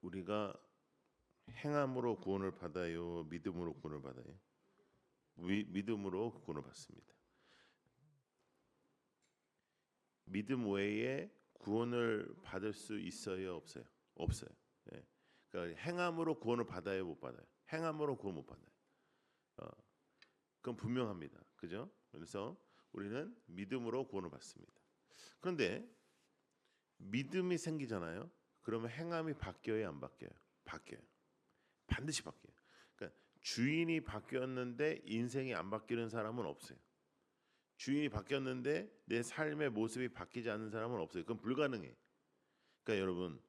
우리가 행함으로 구원을 받아요, 믿음으로 구원을 받아요? 믿음으로 구원을 받습니다. 믿음 외에 구원을 받을 수 있어요, 없어요? 없어요. 예. 그러니까 행함으로 구원을 받아요, 못 받아요? 행함으로 구원 못 받아요. 그건 분명합니다. 그죠? 그래서 우리는 믿음으로 구원을 받습니다. 그런데 믿음이 생기잖아요. 그러면 행함이 바뀌어요, 안 바뀌어요? 바뀌어요. 반드시 바뀌어요. 그러니까 주인이 바뀌었는데 인생이 안 바뀌는 사람은 없어요. 주인이 바뀌었는데 내 삶의 모습이 바뀌지 않는 사람은 없어요. 그건 불가능해. 그러니까 여러분,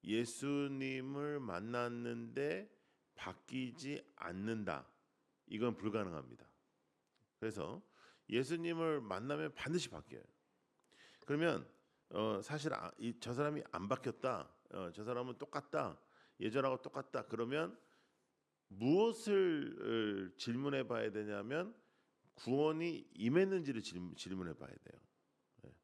예수님을 만났는데 바뀌지 않는다. 이건 불가능합니다. 그래서 예수님을 만나면 반드시 바뀌어요. 그러면 사실 저 사람이 안 바뀌었다. 저 사람은 똑같다. 예전하고 똑같다. 그러면 무엇을 질문해 봐야 되냐면 구원이 임했는지를 질문해 봐야 돼요. 예.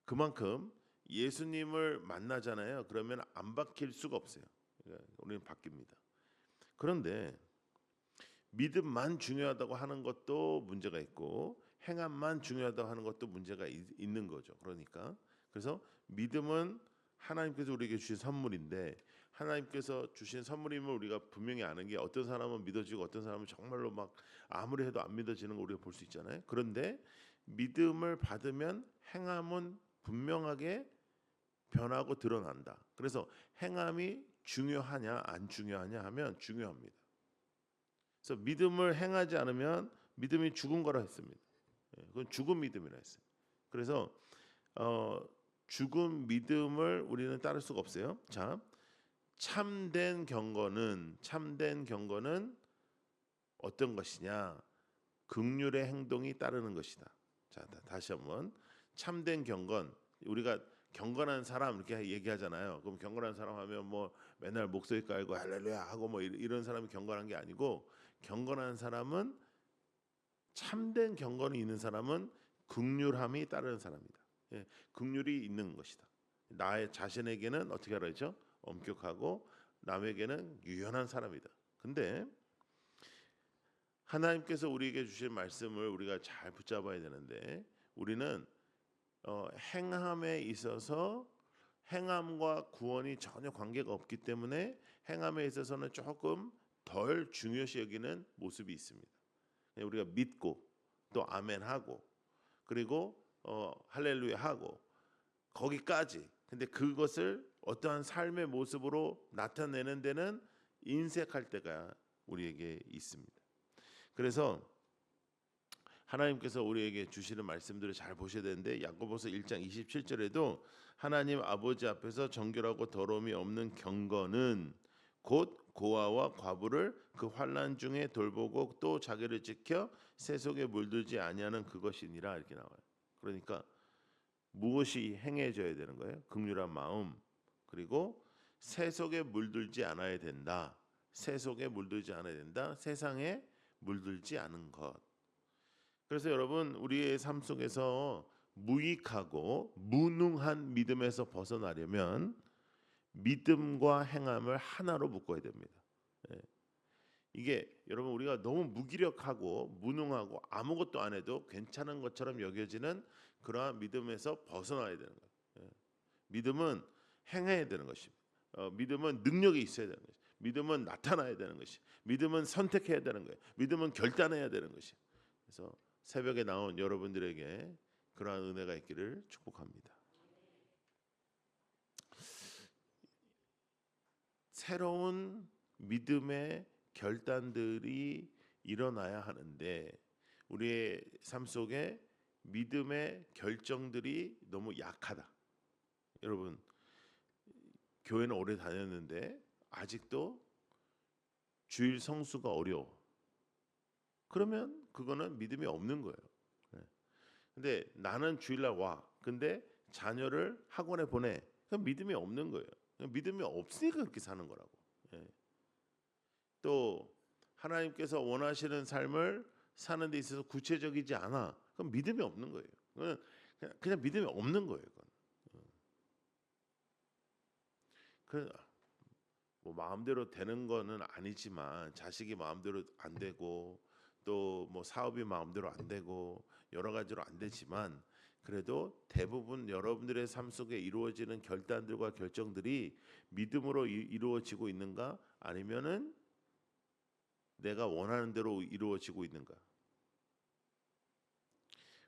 그만큼 예수님을 만나잖아요. 그러면 안 바뀔 수가 없어요. 그러니까 우리는 바뀝니다. 그런데 믿음만 중요하다고 하는 것도 문제가 있고 행함만 중요하다고 하는 것도 문제가 있는 거죠. 그러니까 그래서 믿음은 하나님께서 우리에게 주신 선물인데 하나님께서 주신 선물임을 우리가 분명히 아는 게 어떤 사람은 믿어지고 어떤 사람은 정말로 막 아무리 해도 안 믿어지는 걸 우리가 볼 수 있잖아요. 그런데 믿음을 받으면 행함은 분명하게 변하고 드러난다. 그래서 행함이 중요하냐 안 중요하냐 하면 중요합니다. 그래서 믿음을 행하지 않으면 믿음이 죽은 거라 했습니다. 그건 죽은 믿음이라 했어요. 그래서 죽은 믿음을 우리는 따를 수가 없어요. 자, 참된 경건은 어떤 것이냐? 긍휼의 행동이 따르는 것이다. 자, 다시 한번 참된 경건 우리가 경건한 사람 이렇게 얘기하잖아요. 그럼 경건한 사람 하면 뭐 맨날 목소리 깔고 할렐루야 하고 뭐 이런 사람이 경건한 게 아니고 경건한 사람은 참된 경건이 있는 사람은 긍휼함이 따르는 사람이다. 예, 긍휼이 있는 것이다. 나의 자신에게는 어떻게 하라 했죠? 엄격하고 남에게는 유연한 사람이다. 근데 하나님께서 우리에게 주신 말씀을 우리가 잘 붙잡아야 되는데 우리는 행함에 있어서 행함과 구원이 전혀 관계가 없기 때문에 행함에 있어서는 조금 덜 중요시 여기는 모습이 있습니다. 우리가 믿고 또 아멘하고 그리고 할렐루야 하고 거기까지. 근데 그것을 어떠한 삶의 모습으로 나타내는 데는 인색할 때가 우리에게 있습니다. 그래서 하나님께서 우리에게 주시는 말씀들을 잘 보셔야 되는데 야고보서 1장 27절에도 하나님 아버지 앞에서 정결하고 더러움이 없는 경건은 곧 고아와 과부를 그 환난 중에 돌보고 또 자기를 지켜 세속에 물들지 아니하는 그것이니라 이렇게 나와요. 그러니까 무엇이 행해져야 되는 거예요? 긍휼한 마음 그리고 세속에 물들지 않아야 된다. 세속에 물들지 않아야 된다. 세상에 물들지 않은 것. 그래서 여러분 우리의 삶 속에서 무익하고 무능한 믿음에서 벗어나려면 믿음과 행함을 하나로 묶어야 됩니다. 예. 이게 여러분 우리가 너무 무기력하고 무능하고 아무것도 안 해도 괜찮은 것처럼 여겨지는 그러한 믿음에서 벗어나야 되는 거예요. 예. 믿음은 행해야 되는 것입니다. 믿음은 능력이 있어야 되는 것이. 믿음은 나타나야 되는 것이. 믿음은 선택해야 되는 거예요. 믿음은 결단해야 되는 것이. 그래서 새벽에 나온 여러분들에게 그러한 은혜가 있기를 축복합니다. 새로운 믿음의 결단들이 일어나야 하는데 우리의 삶 속에 믿음의 결정들이 너무 약하다. 여러분 교회는 오래 다녔는데 아직도 주일 성수가 어려워. 그러면 그거는 믿음이 없는 거예요. 근데 나는 주일날 와. 근데 자녀를 학원에 보내. 그럼 믿음이 없는 거예요. 믿음이 없으니까 그렇게 사는 거라고. 예. 또 하나님께서 원하시는 삶을 사는 데 있어서 구체적이지 않아. 그럼 믿음이 없는 거예요. 그냥 믿음이 없는 거예요. 그건. 그 뭐 마음대로 되는 거는 아니지만 자식이 마음대로 안 되고 또 뭐 사업이 마음대로 안 되고 여러 가지로 안 되지만 그래도 대부분 여러분들의 삶 속에 이루어지는 결단들과 결정들이 믿음으로 이루어지고 있는가 아니면은 내가 원하는 대로 이루어지고 있는가.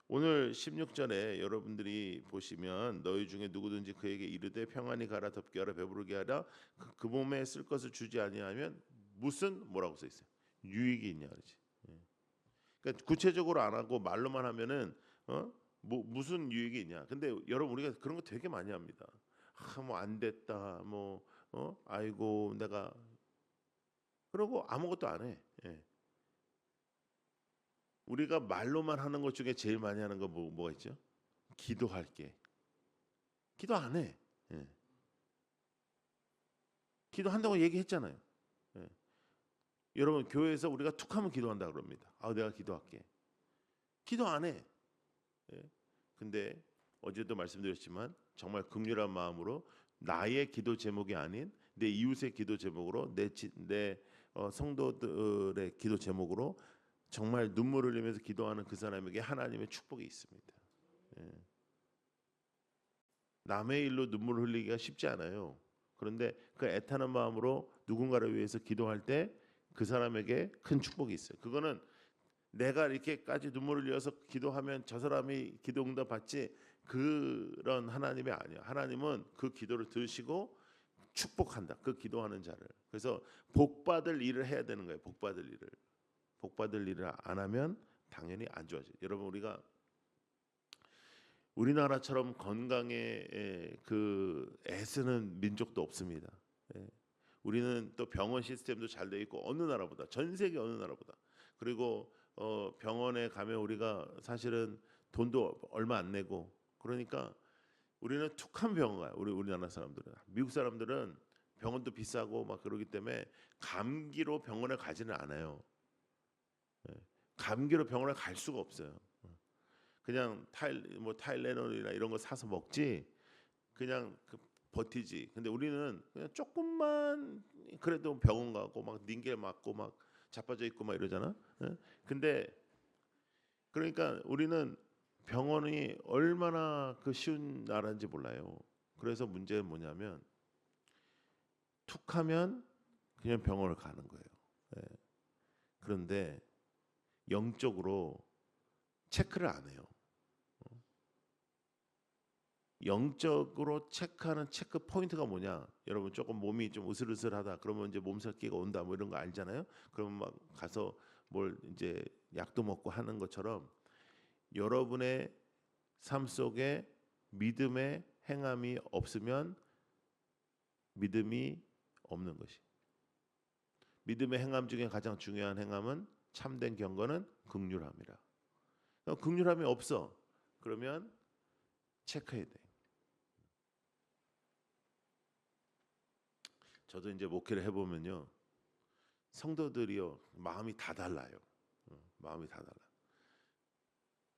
오늘 16절에 여러분들이 보시면 너희 중에 누구든지 그에게 이르되 평안히 가라 덥게 하라 배부르게 하라 그 몸에 쓸 것을 주지 아니하면 무슨 뭐라고 써 있어요? 유익이 있냐 그러지. 예. 그러니까 구체적으로 안 하고 말로만 하면은 뭐 무슨 유익이 있냐. 근데 여러분 우리가 그런 거 되게 많이 합니다. 뭐 안 됐다. 뭐 아이고 내가 그러고 아무것도 안 해. 예. 우리가 말로만 하는 것 중에 제일 많이 하는 거 뭐가 있죠? 기도할게. 기도 안 해. 예. 기도한다고 얘기했잖아요. 예. 여러분 교회에서 우리가 툭하면 기도한다 그럽니다. 아 내가 기도할게. 기도 안 해. 예. 근데 어제도 말씀드렸지만 정말 긍휼한 마음으로 나의 기도 제목이 아닌 내 이웃의 기도 제목으로 내 성도들의 기도 제목으로 정말 눈물을 흘리면서 기도하는 그 사람에게 하나님의 축복이 있습니다. 예. 남의 일로 눈물을 흘리기가 쉽지 않아요. 그런데 그 애타는 마음으로 누군가를 위해서 기도할 때 그 사람에게 큰 축복이 있어요. 그거는 내가 이렇게까지 눈물을 흘려서 기도하면 저 사람이 기도 응답 받지 그런 하나님이 아니야. 하나님은 그 기도를 들으시고 축복한다. 그 기도하는 자를. 그래서 복 받을 일을 해야 되는 거예요. 복 받을 일을. 복 받을 일을 안 하면 당연히 안 좋아져요. 여러분 우리가 우리나라처럼 건강에 그 애쓰는 민족도 없습니다. 예. 우리는 또 병원 시스템도 잘 돼 있고 어느 나라보다 전 세계 어느 나라보다 그리고 병원에 가면 우리가 사실은 돈도 얼마 안 내고 그러니까 우리는 툭한 병원 가요. 우리나라 사람들은 미국 사람들은 병원도 비싸고 막 그러기 때문에 감기로 병원에 가지는 않아요. 예. 감기로 병원에 갈 수가 없어요. 그냥 타일레놀이나 이런 거 사서 먹지 그냥 버티지. 근데 우리는 그냥 조금만 그래도 병원 가고 막 닌겔 맞고 막 자빠져 있고 막 이러잖아. 예? 근데 그러니까 우리는 병원이 얼마나 그 쉬운 나라인지 몰라요. 그래서 문제는 뭐냐면 툭하면 그냥 병원을 가는 거예요. 예. 그런데 영적으로 체크를 안 해요. 영적으로 체크하는 체크 포인트가 뭐냐? 여러분 조금 몸이 좀 으슬으슬하다. 그러면 이제 몸살기가 온다. 뭐 이런 거 알잖아요. 그러면 막 가서 뭘 이제 약도 먹고 하는 것처럼 여러분의 삶 속에 믿음의 행함이 없으면 믿음이 없는 것이. 믿음의 행함 중에 가장 중요한 행함은 참된 경건은 긍휼함이라. 긍휼함이 없어. 그러면 체크해야 돼. 저도 이제 목회를 해보면요, 성도들이요 마음이 다 달라요. 마음이 다 달라.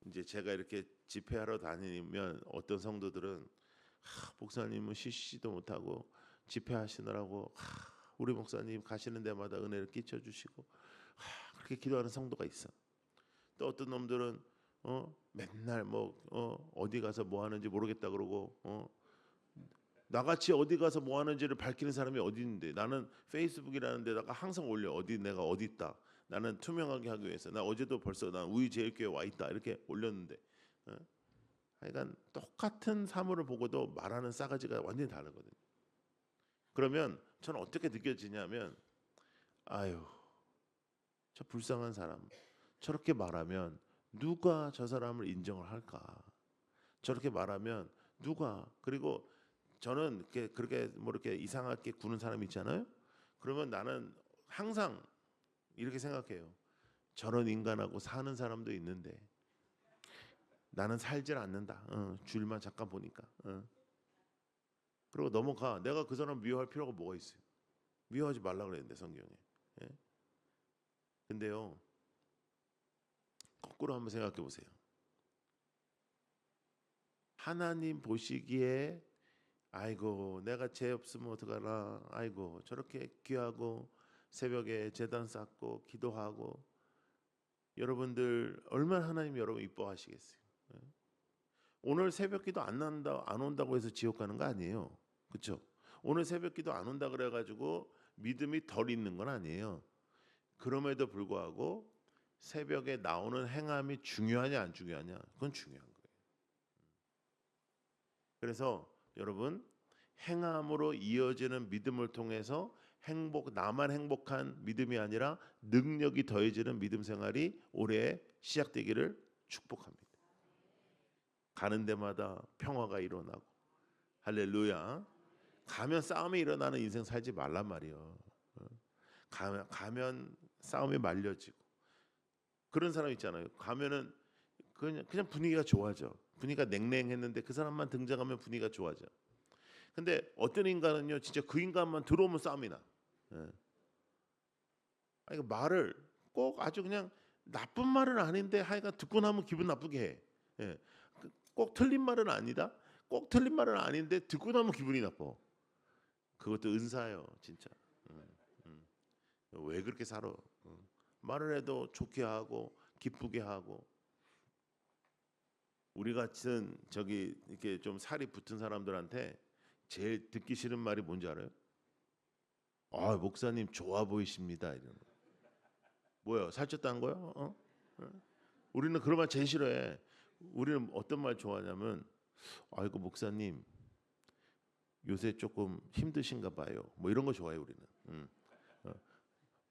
이제 제가 이렇게 집회하러 다니면 어떤 성도들은 목사님은 쉬시도 못하고 집회하시느라고 우리 목사님 가시는 데마다 은혜를 끼쳐 주시고 그렇게 기도하는 성도가 있어. 또 어떤 놈들은 맨날 뭐 어디 가서 뭐 하는지 모르겠다 그러고 나같이 어디 가서 뭐 하는지를 밝히는 사람이 어디 있는데 나는 페이스북이라는 데다가 항상 올려 내가 어디 있다. 나는 투명하게 하기 위해서. 나 어제도 벌써 난 우이제일교회 와 있다 이렇게 올렸는데 하여간 똑같은 사물을 보고도 말하는 싸가지가 완전히 다르거든요. 그러면 저는 어떻게 느껴지냐면 아유 저 불쌍한 사람 저렇게 말하면 누가 저 사람을 인정을 할까? 저렇게 말하면 누가 그리고 저는 그렇게 뭐 이렇게 이상하게 구는 사람 있잖아요. 그러면 나는 항상 이렇게 생각해요. 저런 인간하고 사는 사람도 있는데 나는 살질 않는다. 줄만 잠깐 보니까. 그리고 넘어가. 내가 그 사람 미워할 필요가 뭐가 있어요? 미워하지 말라 그랬는데 성경에. 예? 근데요. 거꾸로 한번 생각해 보세요. 하나님 보시기에 아이고 내가 죄 없으면 어떡하나. 아이고 저렇게 귀하고 새벽에 제단 쌓고 기도하고. 여러분들 얼마나 하나님 여러분 이뻐하시겠어요. 예? 오늘 새벽기도 안 온다고 해서 지옥 가는 거 아니에요. 그렇죠? 오늘 새벽기도 안 온다 그래가지고 믿음이 덜 있는 건 아니에요. 그럼에도 불구하고 새벽에 나오는 행함이 중요하냐 안 중요하냐? 그건 중요한 거예요. 그래서 여러분 행함으로 이어지는 믿음을 통해서 나만 행복한 믿음이 아니라 능력이 더해지는 믿음 생활이 올해 시작되기를 축복합니다. 가는 데마다 평화가 일어나고 할렐루야. 가면 싸움이 일어나는 인생 살지 말란 말이요. 가면 싸움이 말려지고 그런 사람 있잖아요. 가면은 그냥 분위기가 좋아져. 분위기가 냉랭했는데 그 사람만 등장하면 분위기가 좋아져. 근데 어떤 인간은요, 진짜 그 인간만 들어오면 싸움이 나. 예. 아니, 말을 꼭 아주 그냥 나쁜 말은 아닌데 하여간 듣고 나면 기분 나쁘게 해. 예. 꼭 틀린 말은 아니다. 꼭 틀린 말은 아닌데 듣고 나면 기분이 나빠. 그것도 은사예요, 진짜. 왜 그렇게 살아? 말을 해도 좋게 하고 기쁘게 하고. 우리 같은 저기 이렇게 좀 살이 붙은 사람들한테 제일 듣기 싫은 말이 뭔지 알아요? 아, 목사님 좋아 보이십니다. 이런 거. 뭐야, 살쪘다는 거야? 어? 우리는 그런 말 제일 싫어해. 우리는 어떤 말 좋아하냐면, 아이고 목사님 요새 조금 힘드신가 봐요. 뭐 이런 거 좋아해 우리는. 어,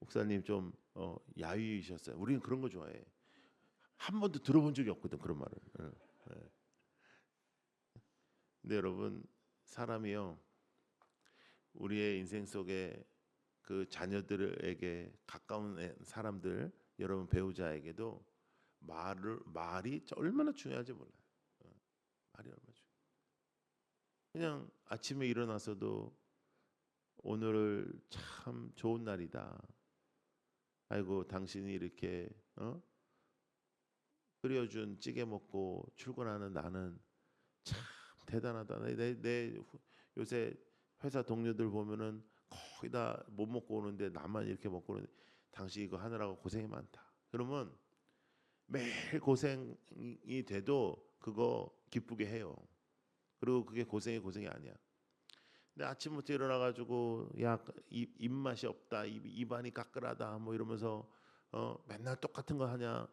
목사님 좀 야위이셨어요. 우리는 그런 거 좋아해. 한 번도 들어본 적이 없거든 그런 말을. 예. 근데 여러분 사람이요 우리의 인생 속에 그 자녀들에게 가까운 사람들 여러분 배우자에게도 말이 얼마나 중요한지 몰라요. 말이 얼마나 중요해요. 그냥 아침에 일어나서도 오늘 참 좋은 날이다. 아이고 당신이 이렇게 끓여준 찌개 먹고 출근하는 나는 참 대단하다. 요새 회사 동료들 보면은 거의 다 못 먹고 오는데 나만 이렇게 먹고 오는데 당신 이거 하느라고 고생이 많다. 그러면 매일 고생이 돼도 그거 기쁘게 해요. 그리고 그게 고생이 아니야. 근데 아침부터 일어나가지고 야 입맛이 없다, 입안이 까끌하다 뭐 이러면서 맨날 똑같은 거 하냐?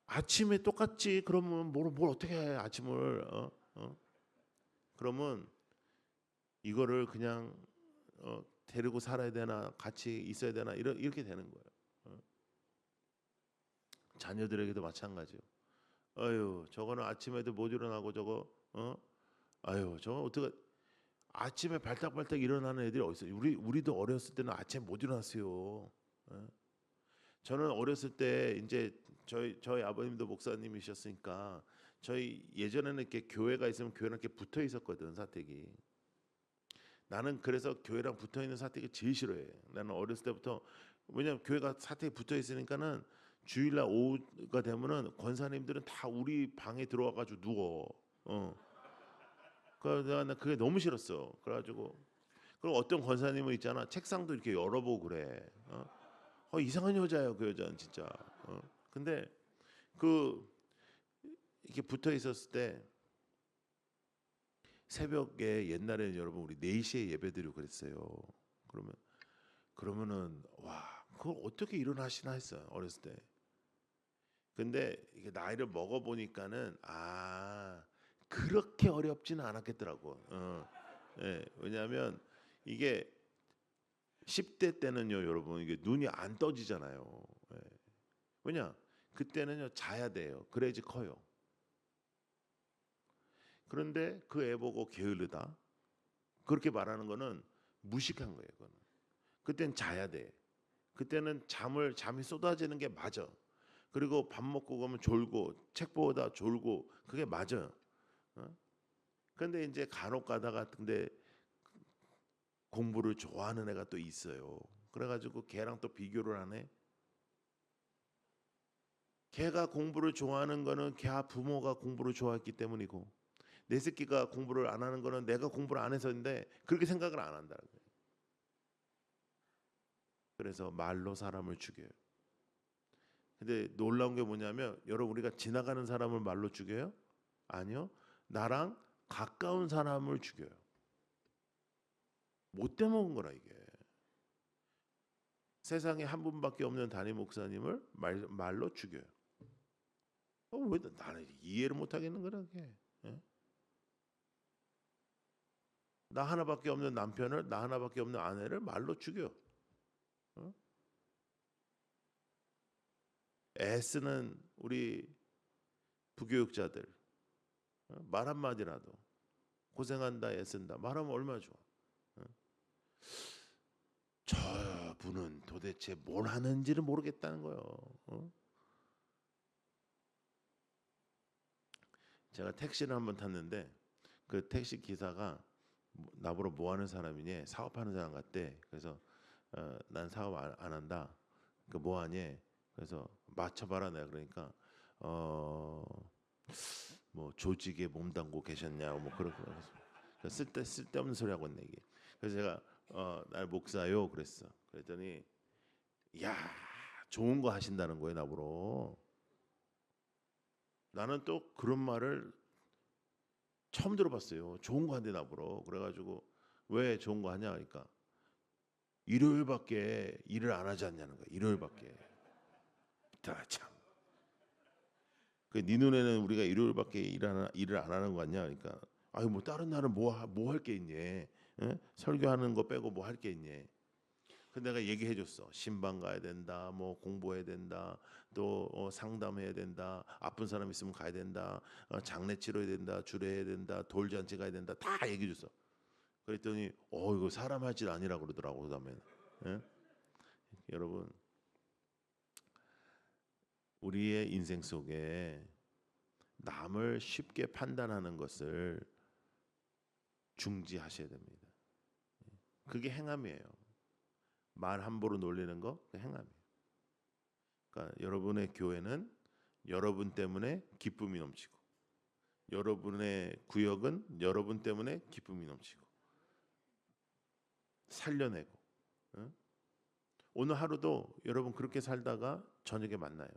아침에 똑같지. 그러면 뭘 어떻게 해 아침을 그러면 이거를 그냥 데리고 살아야 되나 같이 있어야 되나 이렇게 되는 거예요. 자녀들에게도 마찬가지요. 아유 저거는 아침에도 못 일어나고 저거 아유 저거 어떻게 아침에 발딱발딱 일어나는 애들이 어디 있어요? 우리도 어렸을 때는 아침에 못 일어났어요. 저는 어렸을 때 이제 저희 아버님도 목사님이셨으니까 저희 예전에는 이렇게 교회가 있으면 교회랑 이렇게 붙어 있었거든 사택이. 나는 그래서 교회랑 붙어 있는 사택이 제일 싫어해. 나는 어렸을 때부터 왜냐면 교회가 사택에 붙어 있으니까는 주일날 오후가 되면은 권사님들은 다 우리 방에 들어와가지고 누워. 그래서 나 그게 너무 싫었어. 그래가지고 그리고 어떤 권사님은 있잖아 책상도 이렇게 열어보고 그래. 이상한 여자예요 그 여자는 진짜. 근데 그 이렇게 붙어 있었을 때 새벽에 옛날에는 여러분 우리 4시에 예배드리고 그랬어요. 그러면은 와 그걸 어떻게 일어나시나 했어요 어렸을 때. 근데 이게 나이를 먹어 보니까는 그렇게 어렵지는 않았겠더라고. 예, 왜냐하면 이게 10대 때는요 여러분 이게 눈이 안 떠지잖아요. 예. 왜냐 그때는요 자야 돼요. 그래야지 커요. 그런데 그 애 보고 게으르다 그렇게 말하는 거는 무식한 거예요. 그거는. 그땐 자야 돼. 그때는 잠이 쏟아지는 게 맞아. 그리고 밥 먹고 가면 졸고 책 보다 졸고 그게 맞아요. 그런데 이제 간혹 가다가 근데 공부를 좋아하는 애가 또 있어요. 그래가지고 걔랑 또 비교를 하네. 걔가 공부를 좋아하는 거는 걔 부모가 공부를 좋아했기 때문이고 내 새끼가 공부를 안 하는 거는 내가 공부를 안 해서인데 그렇게 생각을 안 한다는 거예요. 그래서 말로 사람을 죽여요. 근데 놀라운 게 뭐냐면 여러분 우리가 지나가는 사람을 말로 죽여요? 아니요. 나랑 가까운 사람을 죽여요. 못돼 먹은 거라 이게. 세상에 한 분밖에 없는 담임 목사님을 말로 죽여요. 왜 나는 이해를 못 하겠는 거라 그게. 예? 나 하나밖에 없는 남편을 나 하나밖에 없는 아내를 말로 죽여. 어? 애쓰는 우리 부교육자들 말 한마디라도 고생한다 애쓴다 말하면 얼마나 좋아. 저분은 도대체 뭘 하는지를 모르겠다는 거예요. 제가 택시를 한번 탔는데 그 택시 기사가 나보러 뭐 하는 사람이니 사업하는 사람 같대. 그래서 난 사업 안 한다. 그 뭐 하니? 그래서 맞춰봐라 내가 그러니까 뭐 조직에 몸담고 계셨냐고 뭐 그렇게 쓸데없는 소리 하고 있네 이게. 그래서 제가 날 목사요 그랬어. 그랬더니 야 좋은 거 하신다는 거예요 나보러. 나는 또 그런 말을 처음 들어봤어요. 좋은 거 한대 나보러. 그래가지고 왜 좋은 거 하냐 그러니까 일요일밖에 일을 안 하지 않냐는 거야. 일요일밖에. 다 참. 네 눈에는 우리가 일요일밖에 일을 안 하는 거 같냐 그러니까 아유 뭐 다른 날은 뭐 할 게 있니? 예? 설교하는 거 빼고 뭐 할 게 있니? 근데 내가 얘기해 줬어. 신방 가야 된다. 뭐 공부해야 된다. 또 상담해야 된다. 아픈 사람 있으면 가야 된다. 장례 치러야 된다. 주례해야 된다. 돌잔치 가야 된다. 다 얘기해 줬어. 그랬더니 이거 사람 할 짓 아니라 그러더라고 그다음에는. 예? 여러분 우리의 인생 속에 남을 쉽게 판단하는 것을 중지하셔야 됩니다. 그게 행함이에요. 말 함부로 놀리는 거 행함이에요. 그러니까 여러분의 교회는 여러분 때문에 기쁨이 넘치고 여러분의 구역은 여러분 때문에 기쁨이 넘치고 살려내고 오늘 하루도 여러분 그렇게 살다가 저녁에 만나요.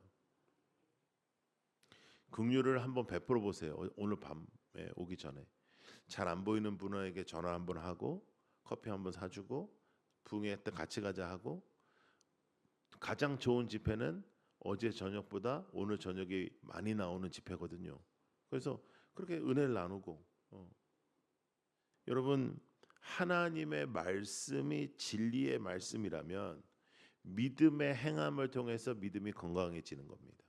긍휼을 한번 베풀어 보세요. 오늘 밤에 오기 전에 잘 안 보이는 분에게 전화 한번 하고 커피 한번 사주고 부흥회 때 같이 가자 하고 가장 좋은 집회는 어제 저녁보다 오늘 저녁이 많이 나오는 집회거든요. 그래서 그렇게 은혜를 나누고 여러분 하나님의 말씀이 진리의 말씀이라면 믿음의 행함을 통해서 믿음이 건강해지는 겁니다.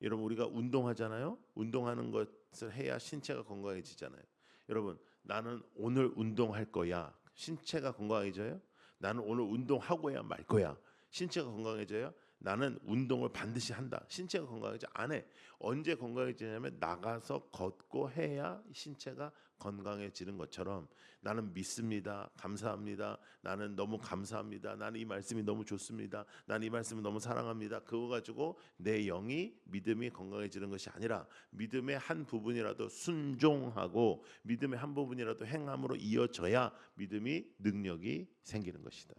여러분 우리가 운동하잖아요. 운동하는 것을 해야 신체가 건강해지잖아요. 여러분 나는 오늘 운동할 거야. 신체가 건강해져요? 나는 오늘 운동하고야 말 거야. 신체가 건강해져요? 나는 운동을 반드시 한다. 신체가 건강해져? 안 해. 언제 건강해지냐면 나가서 걷고 해야 신체가 건강해지는 것처럼 나는 믿습니다. 감사합니다. 나는 너무 감사합니다. 나는 이 말씀이 너무 좋습니다. 나는 이 말씀을 너무 사랑합니다. 그거 가지고 내 영이 믿음이 건강해지는 것이 아니라 믿음의 한 부분이라도 순종하고 믿음의 한 부분이라도 행함으로 이어져야 믿음이 능력이 생기는 것이다.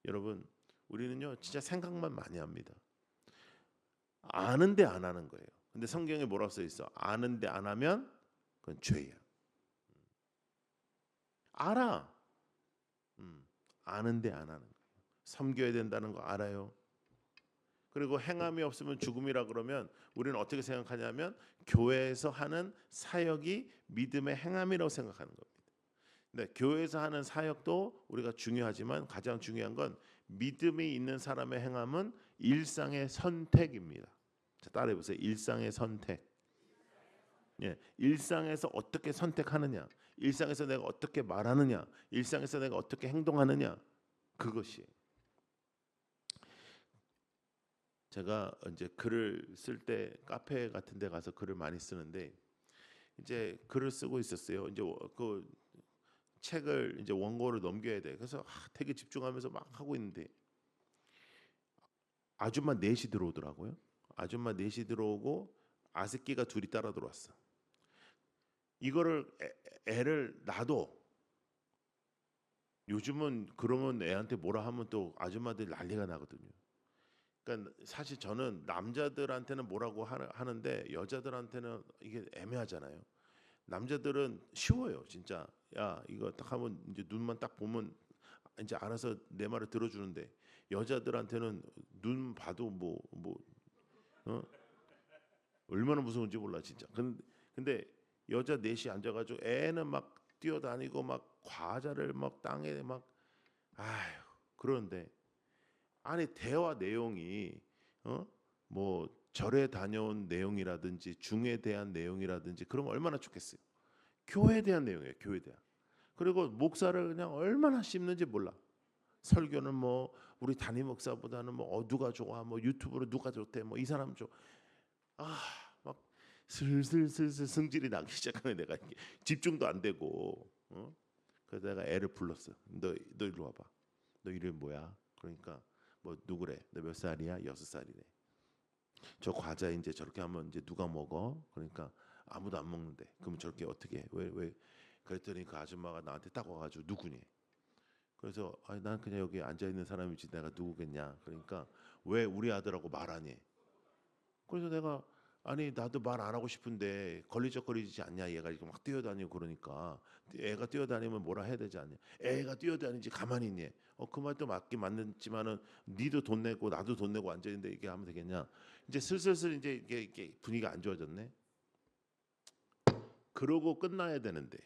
여러분 우리는요 진짜 생각만 많이 합니다. 아는데 안 하는 거예요. 근데 성경에 뭐라고 써 있어? 아는데 안 하면 그건 죄야. 알아. 아는데 안 하는 거예요. 섬겨야 된다는 거 알아요. 그리고 행함이 없으면 죽음이라 그러면 우리는 어떻게 생각하냐면 교회에서 하는 사역이 믿음의 행함이라고 생각하는 겁니다. 네, 교회에서 하는 사역도 우리가 중요하지만 가장 중요한 건 믿음이 있는 사람의 행함은 일상의 선택입니다. 자, 따라해 보세요. 일상의 선택. 예, 일상에서 어떻게 선택하느냐, 일상에서 내가 어떻게 말하느냐, 일상에서 내가 어떻게 행동하느냐, 그것이. 제가 이제 글을 쓸 때 카페 같은 데 가서 글을 많이 쓰는데 이제 글을 쓰고 있었어요. 이제 그 책을 이제 원고를 넘겨야 돼. 그래서 되게 집중하면서 막 하고 있는데 아줌마 넷이 들어오더라고요. 아줌마 넷이 들어오고 아새끼가 둘이 따라 들어왔어. 이거를 애를 낳아도 요즘은 그러면 애한테 뭐라 하면 또 아줌마들이 난리가 나거든요. 그러니까 사실 저는 남자들한테는 뭐라고 하는데 여자들한테는 이게 애매하잖아요. 남자들은 쉬워요, 진짜. 야, 이거 딱 하면 이제 눈만 딱 보면 이제 알아서 내 말을 들어주는데 여자들한테는 눈 봐도 어? 얼마나 무서운지 몰라 진짜. 근데 여자 넷이 앉아가지고 애는 막 뛰어다니고 막 과자를 막 땅에 막 아휴 그런데 아니 대화 내용이 어? 뭐 절에 다녀온 내용이라든지 중에 대한 내용이라든지 그러면 얼마나 좋겠어요. 교회에 대한 내용이에요. 교회에 대한. 그리고 목사를 그냥 얼마나 씹는지 몰라. 설교는 뭐 우리 담임 목사보다는 뭐 누가 좋아 뭐 유튜브로 누가 좋대 뭐 이 사람 좋아 막 슬슬슬슬 성질이 나기 시작하면 내가 이게 집중도 안 되고 그래서 내가 애를 불렀어. 너 이리 와봐. 너 이름이 뭐야? 그러니까 뭐 누구래? 너 몇 살이야? 6살이래. 저 과자 이제 저렇게 하면 이제 누가 먹어? 그러니까 아무도 안 먹는데. 그럼 저렇게 어떻게 해? 왜? 그랬더니 그 아줌마가 나한테 딱 와가지고 누구니? 그래서 아니 난 그냥 여기 앉아 있는 사람이지 내가 누구겠냐? 그러니까 왜 우리 아들하고 말하니? 그래서 내가 아니 나도 말 안 하고 싶은데 걸리적거리지 않냐 얘가 이렇게 막 뛰어다니고 그러니까 애가 뛰어다니면 뭐라 해야 되지 않냐 애가 뛰어다니지 가만히 있니 그 말도 맞긴 맞는지만은 니도 돈 내고 나도 돈 내고 앉아 있는데 이게 하면 되겠냐 이제 슬슬슬 이제 이게 분위기가 안 좋아졌네 그러고 끝나야 되는데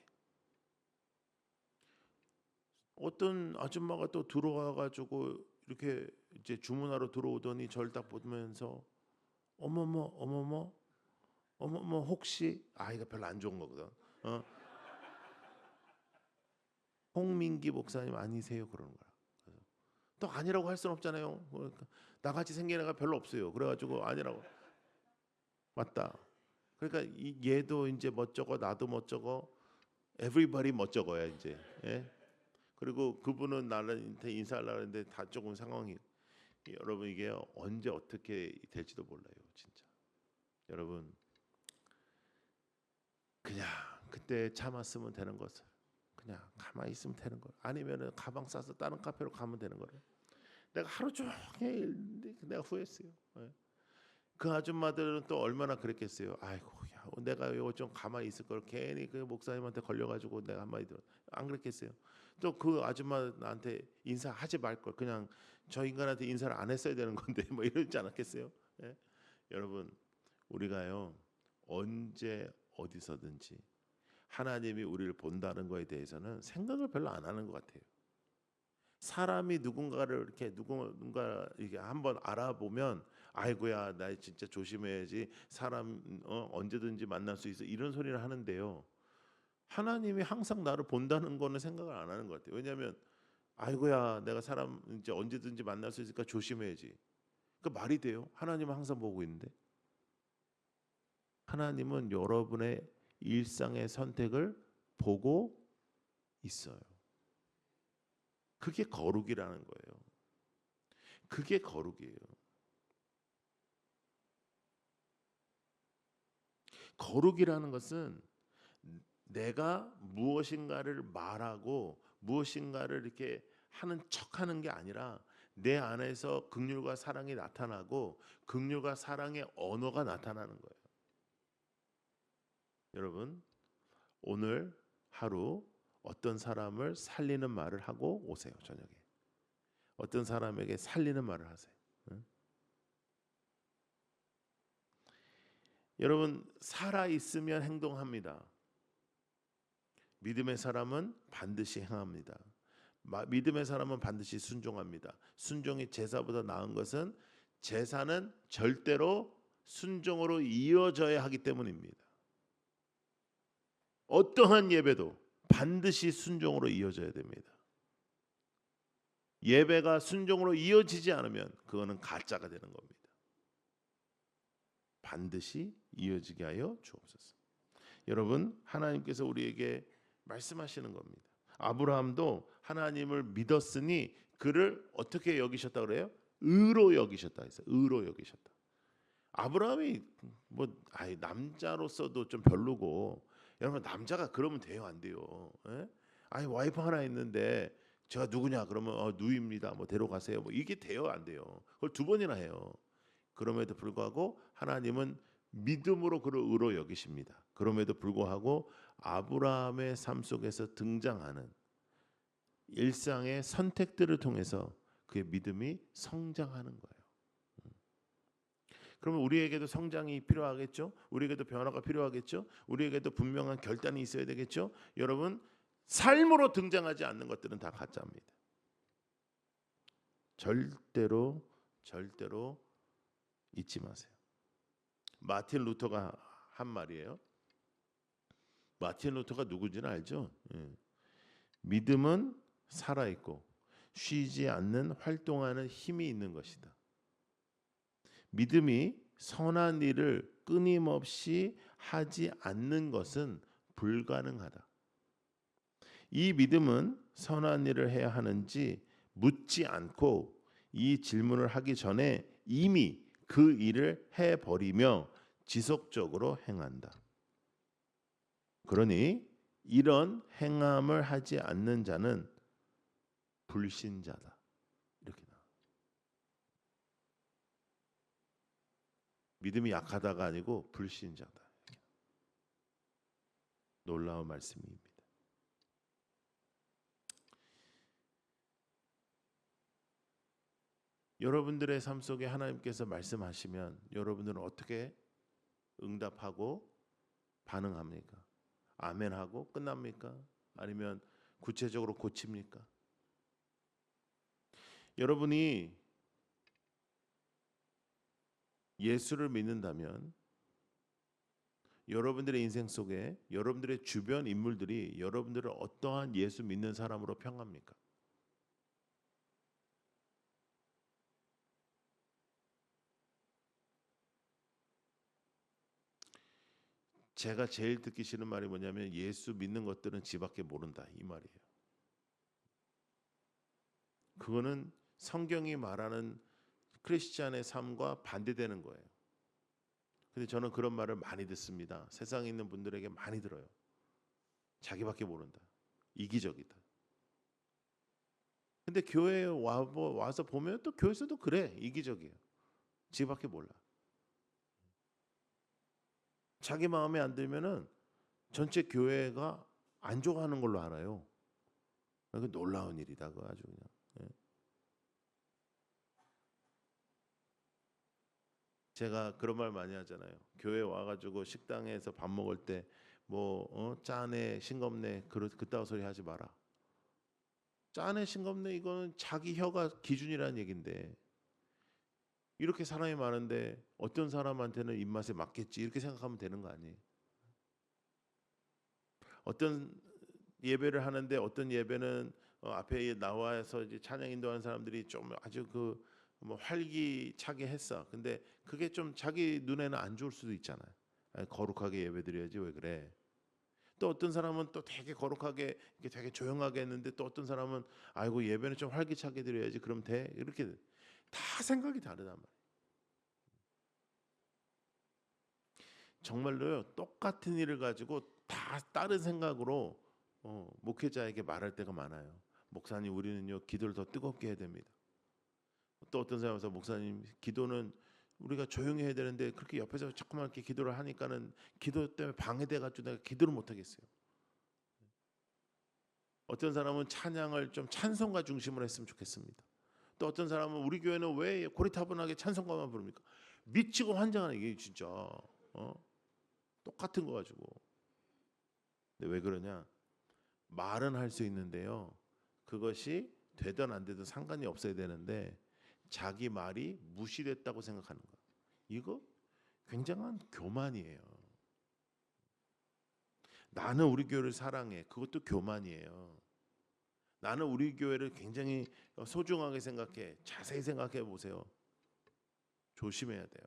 어떤 아줌마가 또 들어와 가지고 이렇게 이제 주문하러 들어오더니 절 딱 보면서 어머머 어머머 어머머 혹시 이거 별로 안 좋은 거거든. 어? 홍민기 목사님 아니세요? 그러는 거야. 그래서 또 아니라고 할 수는 없잖아요. 그러니까 나같이 생긴 애가 별로 없어요. 그래가지고 아니라고 맞다. 그러니까 얘도 이제 멋쩍어 나도 멋쩍어 everybody 멋쩍어야 이제. 예? 그리고 그분은 나한테 인사하려고 했는데 다 조금 상황이 여러분 이게 언제 어떻게 될지도 몰라요. 진짜. 여러분 그냥 그때 참았으면 되는 것을 그냥 가만히 있으면 되는 거 아니면은 가방 싸서 다른 카페로 가면 되는 거를 내가 하루 종일 내가 후회했어요. 예. 그 아줌마들은 또 얼마나 그랬겠어요. 아이고 야, 내가 이거 좀 가만히 있을 걸 괜히 그 목사님한테 걸려가지고 내가 한마디 들어 안 그랬겠어요. 또 그 아줌마 나한테 인사하지 말 걸 그냥 저 인간한테 인사를 안 했어야 되는 건데 뭐 이러지 않았겠어요. 예? 여러분 우리가요 언제 어디서든지 하나님이 우리를 본다는 거에 대해서는 생각을 별로 안 하는 것 같아요. 사람이 누군가를 이렇게 누군가 이게 한번 알아보면 아이고야 나 진짜 조심해야지 사람 언제든지 만날 수 있어 이런 소리를 하는데요. 하나님이 항상 나를 본다는 거는 생각을 안 하는 것 같아요. 왜냐하면 아이고야 내가 사람 이제 언제든지 만날 수 있으니까 조심해야지. 그 말이 돼요? 하나님은 항상 보고 있는데 하나님은 여러분의 일상의 선택을 보고 있어요. 그게 거룩이라는 거예요. 그게 거룩이에요. 거룩이라는 것은 내가 무엇인가를 말하고 무엇인가를 이렇게 하는 척하는 게 아니라 내 안에서 긍휼과 사랑이 나타나고 긍휼과 사랑의 언어가 나타나는 거예요. 여러분 오늘 하루 어떤 사람을 살리는 말을 하고 오세요. 저녁에 어떤 사람에게 살리는 말을 하세요. 응? 여러분 살아 있으면 행동합니다. 믿음의 사람은 반드시 행합니다. 믿음의 사람은 반드시 순종합니다. 순종이 제사보다 나은 것은 제사는 절대로 순종으로 이어져야 하기 때문입니다. 어떠한 예배도 반드시 순종으로 이어져야 됩니다. 예배가 순종으로 이어지지 않으면 그거는 가짜가 되는 겁니다. 반드시 이어지게 하여 주옵소서. 여러분 하나님께서 우리에게 말씀하시는 겁니다. 아브라함도 하나님을 믿었으니 그를 어떻게 여기셨다 그래요? 의로 여기셨다 했어요. 의로 여기셨다. 아브라함이 남자로서도 좀 별로고 여러분 남자가 그러면 돼요, 안 돼요? 예? 아니 와이프 하나 있는데 제가 누구냐 그러면 누이입니다. 뭐 데려가세요. 뭐 이게 돼요, 안 돼요? 그걸 두 번이나 해요. 그럼에도 불구하고 하나님은 믿음으로 그를 의로 여기십니다. 그럼에도 불구하고 아브라함의 삶 속에서 등장하는 일상의 선택들을 통해서 그의 믿음이 성장하는 거예요. 그러면 우리에게도 성장이 필요하겠죠? 우리에게도 변화가 필요하겠죠? 우리에게도 분명한 결단이 있어야 되겠죠? 여러분, 삶으로 등장하지 않는 것들은 다 가짜입니다. 절대로 잊지 마세요. 마틴 루터가 한 말이에요. 마틴 루터가 누구인지는 알죠? 믿음은 살아있고 쉬지 않는 활동하는 힘이 있는 것이다. 믿음이 선한 일을 끊임없이 하지 않는 것은 불가능하다. 이 믿음은 선한 일을 해야 하는지 묻지 않고 이 질문을 하기 전에 이미 그 일을 해버리며 지속적으로 행한다. 그러니 이런 행함을 하지 않는 자는 불신자다. 이렇게 나와. 믿음이 약하다가 아니고 불신자다. 놀라운 말씀입니다. 여러분들의 삶 속에 하나님께서 말씀하시면 여러분들은 어떻게 응답하고 반응합니까? 아멘하고 끝납니까? 아니면 구체적으로 고칩니까? 여러분이 예수를 믿는다면 여러분들의 인생 속에 여러분들의 주변 인물들이 여러분들을 어떠한 예수 믿는 사람으로 평합니까? 제가 제일 듣기 싫은 말이 뭐냐면 예수 믿는 것들은 지밖에 모른다 이 말이에요. 그거는 성경이 말하는 크리스찬의 삶과 반대되는 거예요. 근데 저는 그런 말을 많이 듣습니다. 세상에 있는 분들에게 많이 들어요. 자기밖에 모른다. 이기적이다. 근데 교회에 와서 보면 또 교회에서도 그래. 이기적이에요. 지밖에 몰라. 자기 마음에 안 들면은 전체 교회가 안 좋아하는 걸로 알아요. 그 놀라운 일이다. 그 아주 그냥. 예. 제가 그런 말 많이 하잖아요. 교회 와가지고 식당에서 밥 먹을 때 뭐 짜네 싱겁네 그따위 소리 하지 마라. 짜네 싱겁네 이거는 자기 혀가 기준이라는 얘긴데 이렇게 사람이 많은데 어떤 사람한테는 입맛에 맞겠지 이렇게 생각하면 되는 거 아니에요. 어떤 예배를 하는데 어떤 예배는 앞에 나와서 이제 찬양 인도하는 사람들이 좀 아주 그 뭐 활기차게 했어. 근데 그게 좀 자기 눈에는 안 좋을 수도 있잖아요. 아니, 거룩하게 예배드려야지 왜 그래? 또 어떤 사람은 또 되게 거룩하게 이렇게 되게 조용하게 했는데 또 어떤 사람은 아이고 예배는 좀 활기차게 드려야지 그럼 돼 이렇게 다 생각이 다르단 말이에요. 정말로요 똑같은 일을 가지고 다 다른 생각으로 목회자에게 말할 때가 많아요. 목사님 우리는요 기도를 더 뜨겁게 해야 됩니다. 또 어떤 사람에서 목사님 기도는 우리가 조용히 해야 되는데 그렇게 옆에서 자꾸만 이렇게 기도를 하니까는 기도 때문에 방해돼 가지고 내가 기도를 못 하겠어요. 어떤 사람은 찬양을 좀 찬송가 중심으로 했으면 좋겠습니다. 또 어떤 사람은 우리 교회는 왜 고리타분하게 찬송가만 부릅니까? 미치고 환장하는 이게 진짜 똑같은 거 가지고. 근데 왜 그러냐? 말은 할 수 있는데요. 그것이 되든 안 되든 상관이 없어야 되는데 자기 말이 무시됐다고 생각하는 거. 이거 굉장한 교만이에요. 나는 우리 교회를 사랑해. 그것도 교만이에요. 나는 우리 교회를 굉장히 소중하게 생각해. 자세히 생각해 보세요. 조심해야 돼요.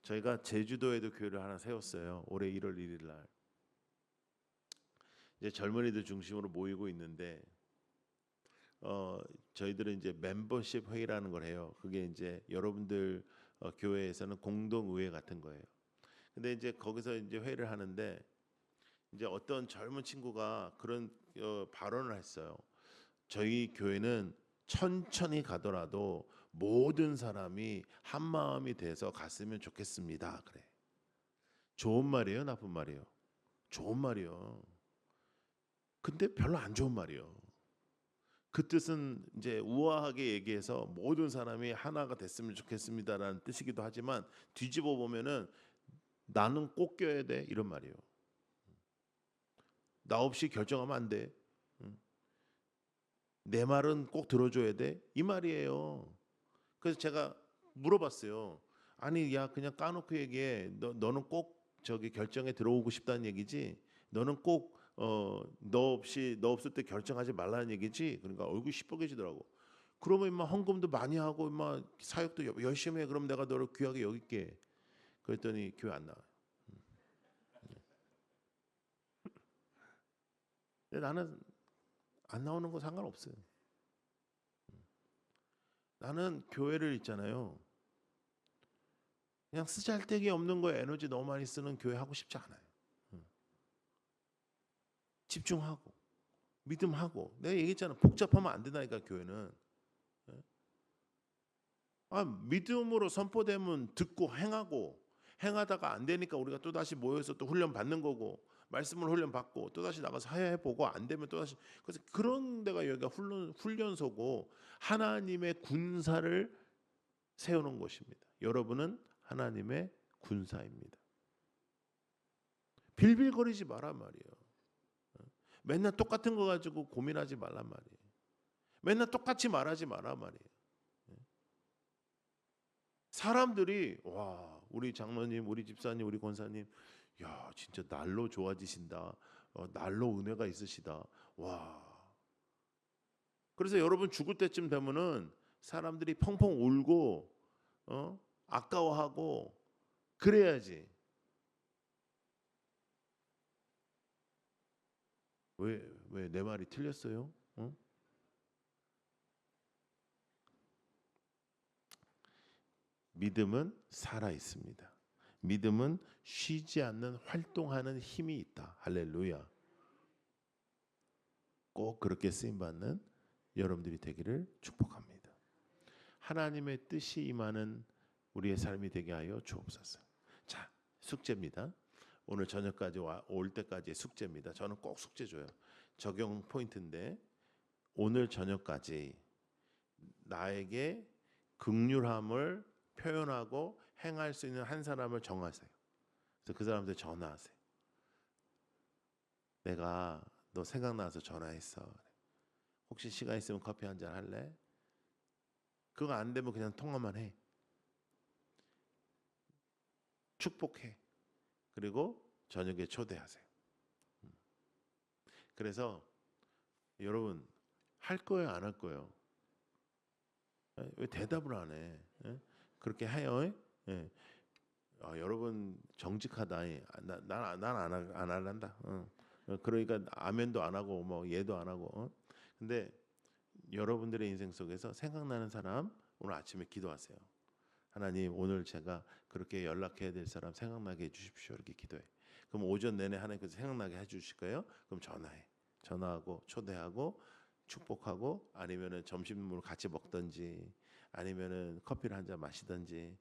저희가 제주도에도 교회를 하나 세웠어요. 올해 1월 1일 날. 이제 젊은이들 중심으로 모이고 있는데 저희들은 이제 멤버십 회의라는 걸 해요. 그게 이제 여러분들 교회에서는 공동의회 같은 거예요. 근데 이제 거기서 이제 회의를 하는데 이제 어떤 젊은 친구가 그런 발언을 했어요. 저희 교회는 천천히 가더라도 모든 사람이 한 마음이 돼서 갔으면 좋겠습니다. 그래. 좋은 말이에요, 나쁜 말이에요? 좋은 말이요. 근데 별로 안 좋은 말이요. 그 뜻은 이제 우아하게 얘기해서 모든 사람이 하나가 됐으면 좋겠습니다라는 뜻이기도 하지만 뒤집어 보면은 나는 꼭 껴야 돼 이런 말이에요. 나 없이 결정하면 안 돼. 내 말은 꼭 들어줘야 돼 이 말이에요. 그래서 제가 물어봤어요. 아니 야 그냥 까놓고 얘기해. 너는 꼭 저기 결정에 들어오고 싶다는 얘기지. 너는 꼭 너 없을 때 결정하지 말라는 얘기지. 그러니까 얼굴이 시뻘개지더라고. 그러면 임마 헌금도 많이 하고 임마 사역도 열심히 해. 그럼 내가 너를 귀하게 여길게. 그랬더니 교회 안 나와요. 근데 나는 안 나오는 거 상관없어요. 나는 교회를 있잖아요. 그냥 쓰잘데기 없는 거에 에너지 너무 많이 쓰는 교회 하고 싶지 않아요. 집중하고 믿음하고 내가 얘기했잖아. 복잡하면 안 된다니까 교회는. 믿음으로 선포되면 듣고 행하고 행하다가 안 되니까 우리가 또 다시 모여서 또 훈련 받는 거고 말씀을 훈련 받고 또 다시 나가서 해 보고 안 되면 또 다시 그래서 그런 데가 여기가 훈련소고 하나님의 군사를 세우는 곳입니다. 여러분은 하나님의 군사입니다. 빌빌거리지 말란 말이에요. 맨날 똑같은 거 가지고 고민하지 말란 말이에요. 맨날 똑같이 말하지 말란 말이에요. 사람들이 와 우리 장로님, 우리 집사님, 우리 권사님, 야 진짜 날로 좋아지신다. 날로 은혜가 있으시다. 와. 그래서 여러분 죽을 때쯤 되면은 사람들이 펑펑 울고 아까워하고 그래야지. 왜 내 말이 틀렸어요? 믿음은 살아 있습니다. 믿음은 쉬지 않는 활동하는 힘이 있다. 할렐루야. 꼭 그렇게 쓰임 받는 여러분들이 되기를 축복합니다. 하나님의 뜻이 임하는 우리의 삶이 되게 하여 주옵소서. 자, 숙제입니다. 오늘 저녁까지 올 때까지의 숙제입니다. 저는 꼭 숙제 줘요. 적용 포인트인데 오늘 저녁까지 나에게 긍휼함을 표현하고 행할 수 있는 한 사람을 정하세요. 그래서 그 사람한테 전화하세요. 내가 너 생각나서 전화했어. 혹시 시간 있으면 커피 한잔 할래? 그거 안 되면 그냥 통화만 해. 축복해. 그리고 저녁에 초대하세요. 그래서 여러분 할 거예요, 안 할 거예요? 왜 대답을 안 해? 그렇게 해요? 예. 여러분 정직하다. 난안 할란다. 그러니까 아멘도 안 하고 뭐 예도 안 하고. 근데 여러분들의 인생 속에서 생각나는 사람 오늘 아침에 기도하세요. 하나님 오늘 제가 그렇게 연락해야 될 사람 생각나게 해주십시오. 이렇게 기도해. 그럼 오전 내내 하나님께서 생각나게 해주실 거예요. 그럼 전화해. 전화하고 초대하고 축복하고 아니면은 점심을 같이 먹든지 아니면은 커피를 한 잔 마시든지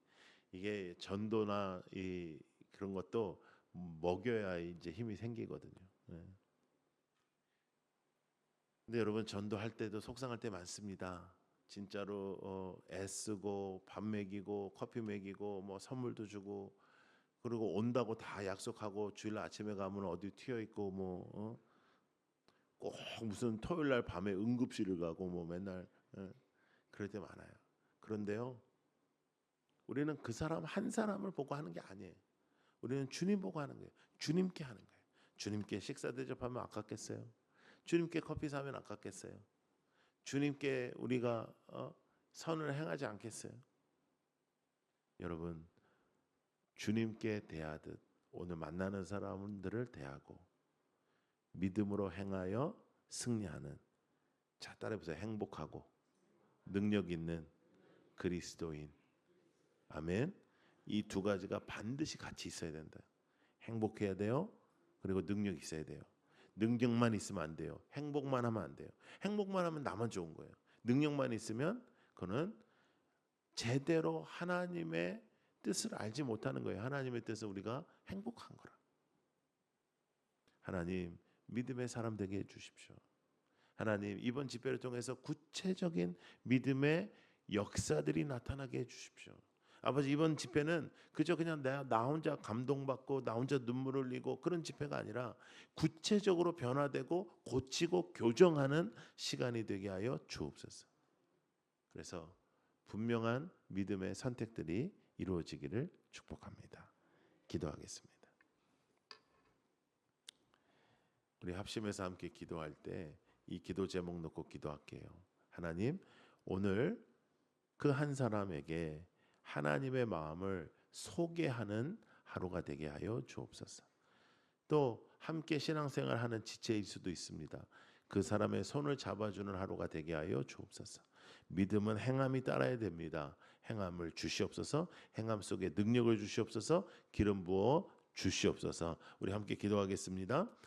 이게 전도나 이 그런 것도 먹여야 이제 힘이 생기거든요. 네. 근데 여러분 전도할 때도 속상할 때 많습니다. 진짜로 애쓰고 밥 먹이고 커피 먹이고 뭐 선물도 주고 그리고 온다고 다 약속하고 주일 아침에 가면 어디 튀어 있고 뭐 꼭 무슨 토요일 날 밤에 응급실을 가고 뭐 맨날 그럴 때 많아요. 그런데요. 우리는 그 사람 한 사람을 보고 하는 게 아니에요. 우리는 주님 보고 하는 거예요. 주님께 하는 거예요. 주님께 식사 대접하면 아깝겠어요? 주님께 커피 사면 아깝겠어요? 주님께 우리가 선을 행하지 않겠어요? 여러분 주님께 대하듯 오늘 만나는 사람들을 대하고 믿음으로 행하여 승리하는 자 따라해보세요. 행복하고 능력 있는 그리스도인. 아멘. 이 두 가지가 반드시 같이 있어야 된다. 행복해야 돼요. 그리고 능력이 있어야 돼요. 능력만 있으면 안 돼요. 행복만 하면 안 돼요. 행복만 하면 나만 좋은 거예요. 능력만 있으면 그는 제대로 하나님의 뜻을 알지 못하는 거예요. 하나님의 뜻은 우리가 행복한 거라. 하나님 믿음의 사람 되게 해주십시오. 하나님 이번 집회를 통해서 구체적인 믿음의 역사들이 나타나게 해주십시오. 아버지 이번 집회는 그저 그냥 나 혼자 감동받고 나 혼자 눈물 흘리고 그런 집회가 아니라 구체적으로 변화되고 고치고 교정하는 시간이 되게 하여 주옵소서. 그래서 분명한 믿음의 선택들이 이루어지기를 축복합니다. 기도하겠습니다. 우리 합심해서 함께 기도할 때 이 기도 제목 놓고 기도할게요. 하나님 오늘 그 한 사람에게 하나님의 마음을 소개하는 하루가 되게 하여 주옵소서. 또 함께 신앙생활하는 지체일 수도 있습니다. 그 사람의 손을 잡아주는 하루가 되게 하여 주옵소서. 믿음은 행함이 따라야 됩니다. 행함을 주시옵소서. 행함 속에 능력을 주시옵소서. 기름 부어 주시옵소서. 우리 함께 기도하겠습니다.